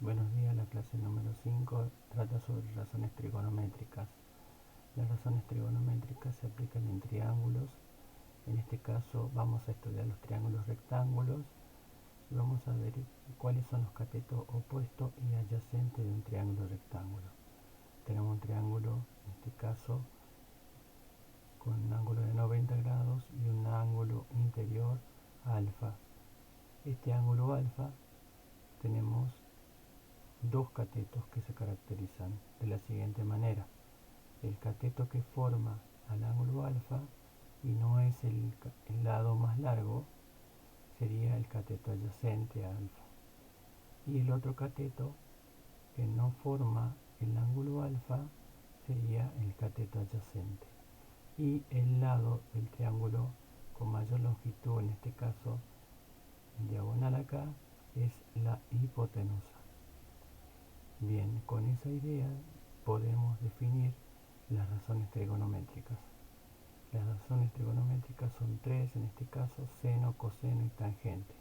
Buenos días, la clase número 5 trata sobre razones trigonométricas. Las razones trigonométricas se aplican en triángulos. En este caso vamos a estudiar los triángulos rectángulos y vamos a ver cuáles son los catetos opuestos y adyacentes de un triángulo rectángulo. Tenemos un triángulo, en este caso, con un ángulo de 90 grados y un ángulo interior alfa. Este ángulo alfa tenemos dos catetos que se caracterizan de la siguiente manera. El cateto que forma al ángulo alfa y no es el lado más largo sería el cateto adyacente a alfa, y el otro cateto que no forma el ángulo alfa sería el cateto adyacente, y el lado del triángulo con mayor longitud, en este caso en diagonal acá, es la hipotenusa. Bien, con esa idea podemos definir las razones trigonométricas. Las razones trigonométricas son tres, en este caso: seno, coseno y tangente.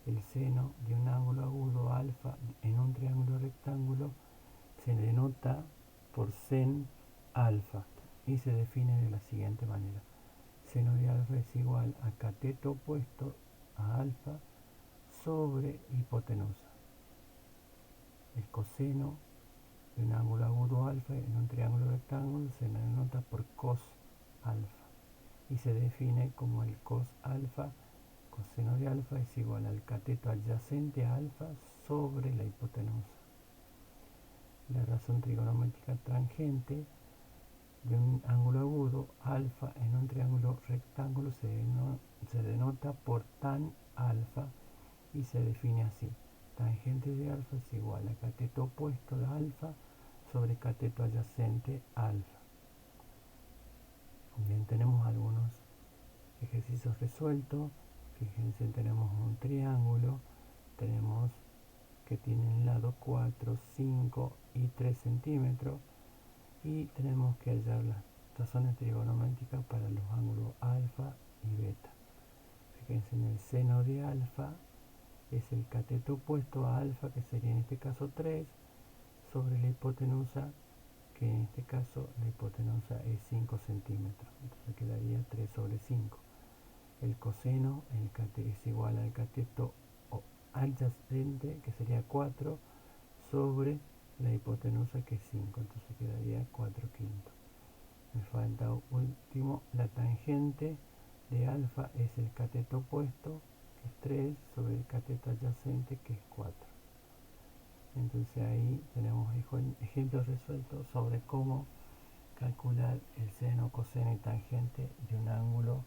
El seno de un ángulo agudo alfa en un triángulo rectángulo se denota por sen alfa y se define de la siguiente manera: seno de alfa es igual a cateto opuesto a alfa sobre hipotenusa. El coseno de un ángulo agudo alfa en un triángulo rectángulo se denota por cos alfa y se define como el cos alfa. Coseno de alfa es igual al cateto adyacente a alfa sobre la hipotenusa. La razón trigonométrica tangente de un ángulo agudo alfa en un triángulo rectángulo se denota por tan alfa y se define así: tangente de alfa es igual a cateto opuesto de alfa sobre cateto adyacente alfa. Bien, tenemos algunos ejercicios resueltos. Fíjense, tenemos un triángulo, tenemos que tiene lado 4, 5 y 3 centímetros, y tenemos que hallar las razones trigonométricas para los ángulos alfa y beta. Fíjense, en el seno de alfa es el cateto opuesto a alfa, que sería en este caso 3, sobre la hipotenusa, que en este caso la hipotenusa es 5 centímetros, entonces quedaría 3 sobre 5. El coseno es igual al cateto adyacente, que sería 4, sobre la hipotenusa, que es 5, entonces quedaría 4 quintos. Me falta último, la tangente de alfa es el cateto opuesto, que es 3, sobre el cateto adyacente, que es 4. Entonces ahí tenemos ejemplos resueltos sobre cómo calcular el seno, coseno y tangente de un ángulo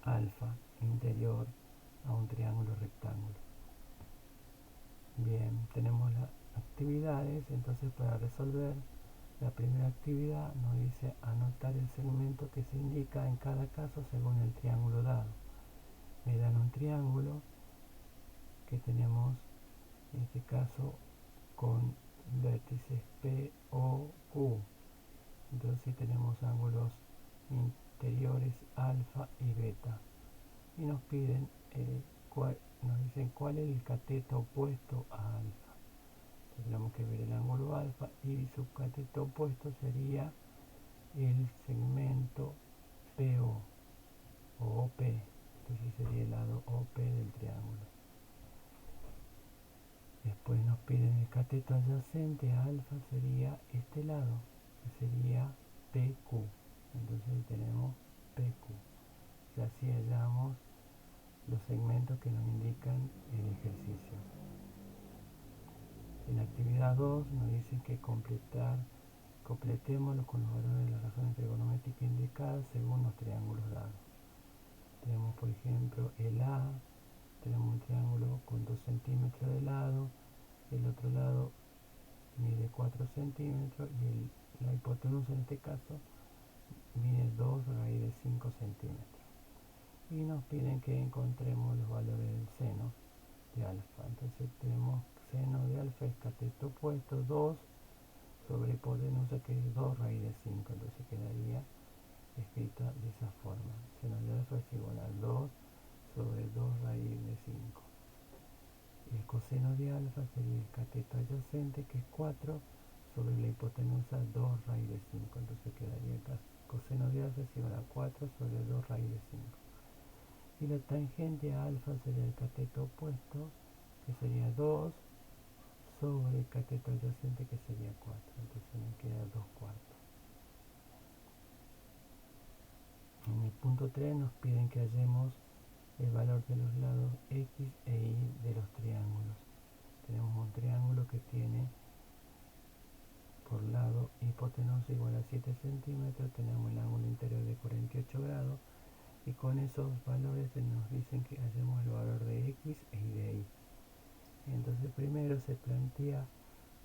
alfa interior a un triángulo rectángulo. Bien, tenemos las actividades. Entonces, para resolver la primera actividad nos dice anotar el segmento que se indica en cada caso según el triángulo dado. Me dan un triángulo que tenemos, en este caso, con vértices P, O, Q. Entonces tenemos ángulos interiores alfa y beta, y nos piden nos dicen cuál es el cateto opuesto a alfa. Entonces tenemos que ver el ángulo alfa y su cateto opuesto sería el segmento PO o OP. Entonces sería el lado OP del triángulo. Después nos piden el cateto adyacente a alfa, sería este lado, que sería PQ. Entonces ahí tenemos PQ. Y así hallamos los segmentos que nos indican el ejercicio. En la actividad 2 nos dicen que completémoslo con los valores de las razones trigonométricas indicadas según los triángulos dados. Tenemos, por ejemplo, el A, tenemos un triángulo con 2 centímetros de lado, el otro lado mide 4 centímetros y la hipotenusa en este caso mide 2 raíz de 5 centímetros. Y nos piden que encontremos los valores del seno de alfa. Entonces tenemos seno de alfa es cateto opuesto 2 sobre hipotenusa, que es 2 raíz de 5, entonces quedaría escrita de esa forma: seno de alfa es igual a 2 sobre 2 raíz de 5. El coseno de alfa sería el cateto adyacente, que es 4, sobre la hipotenusa 2 raíz de 5. Entonces quedaría acá coseno de alfa es igual a 4 sobre 2 raíz de 5. Y la tangente a alfa sería el cateto opuesto, que sería 2 sobre el cateto adyacente, que sería 4. Entonces me queda 2 cuartos. En el punto 3 nos piden que hallemos el valor de los lados X e Y de los triángulos. Tenemos un triángulo que tiene por lado hipotenusa igual a 7 centímetros, tenemos el ángulo interior de 48 grados, y con esos valores nos dicen que hallemos el valor de X y de Y. Entonces primero se plantea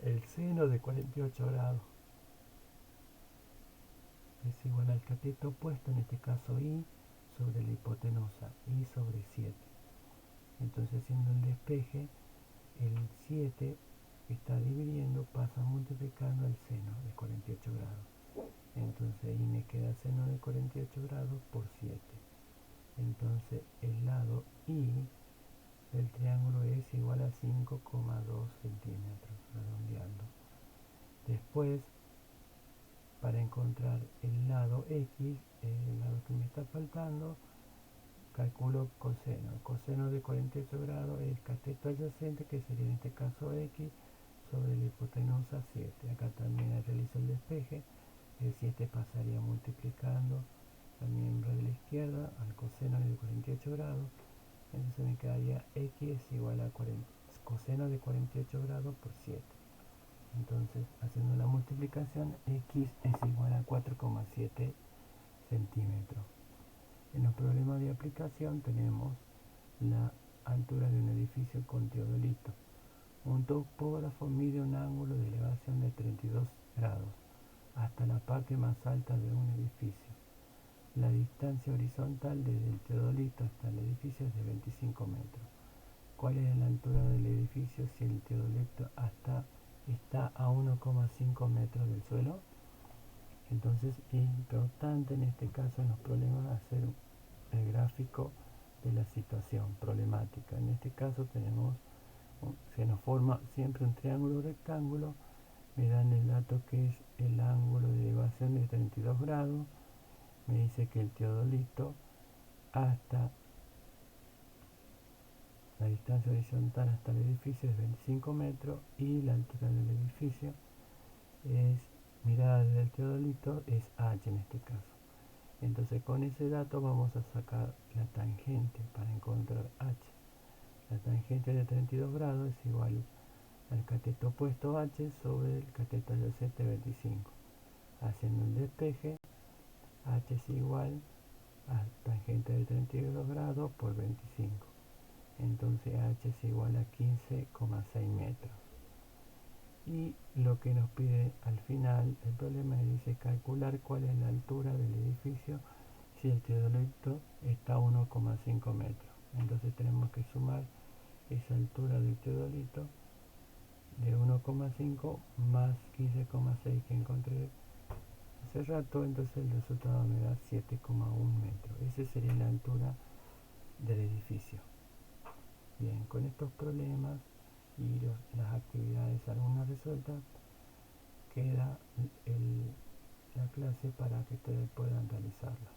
el seno de 48 grados. Es igual al cateto opuesto, en este caso Y, sobre la hipotenusa, Y sobre 7. Entonces haciendo el despeje, el 7 que está dividiendo pasa multiplicando el seno de 48 grados. Entonces ahí me queda seno de 48 grados por 7. Entonces el lado Y del triángulo es igual a 5,2 centímetros, redondeando. Después, para encontrar el lado X, el lado que me está faltando, calculo coseno. Coseno de 48 grados es el cateto adyacente, que sería en este caso X, sobre la hipotenusa 7. Acá también realizo el despeje. El 7 pasaría multiplicando al miembro de la izquierda al coseno de 48 grados. Entonces me quedaría X es igual a coseno de 48 grados por 7. Entonces, haciendo la multiplicación, X es igual a 4,7 centímetros. En los problemas de aplicación tenemos la altura de un edificio con teodolito. Un topógrafo mide un ángulo de elevación de 32 grados hasta la parte más alta de un edificio. La distancia horizontal desde el teodolito hasta el edificio es de 25 metros. ¿Cuál es la altura del edificio si el teodolito está a 1,5 metros del suelo? Entonces es importante en este caso en los problemas hacer el gráfico de la situación problemática. En este caso se nos forma siempre un triángulo rectángulo. Me dan el dato que es el ángulo de elevación de 32 grados. Me dice que el teodolito hasta la distancia horizontal hasta el edificio es 25 metros y la altura del edificio es, mirada desde el teodolito, es h en este caso. Entonces con ese dato vamos a sacar la tangente para encontrar h. La tangente de 32 grados es igual al cateto opuesto h sobre el cateto adyacente 25. Haciendo el despeje, h es igual a tangente de 32 grados por 25. Entonces h es igual a 15,6 metros. Y lo que nos pide al final el problema es, dice, calcular cuál es la altura del edificio si el teodolito está a 1,5 metros. Entonces tenemos que sumar esa altura del teodolito de 1,5 más 15,6 que encontré hace rato. Entonces el resultado me da 7,1 metros. Esa sería la altura del edificio. Bien, con estos problemas y las actividades algunas resueltas, queda la clase para que ustedes puedan realizarla.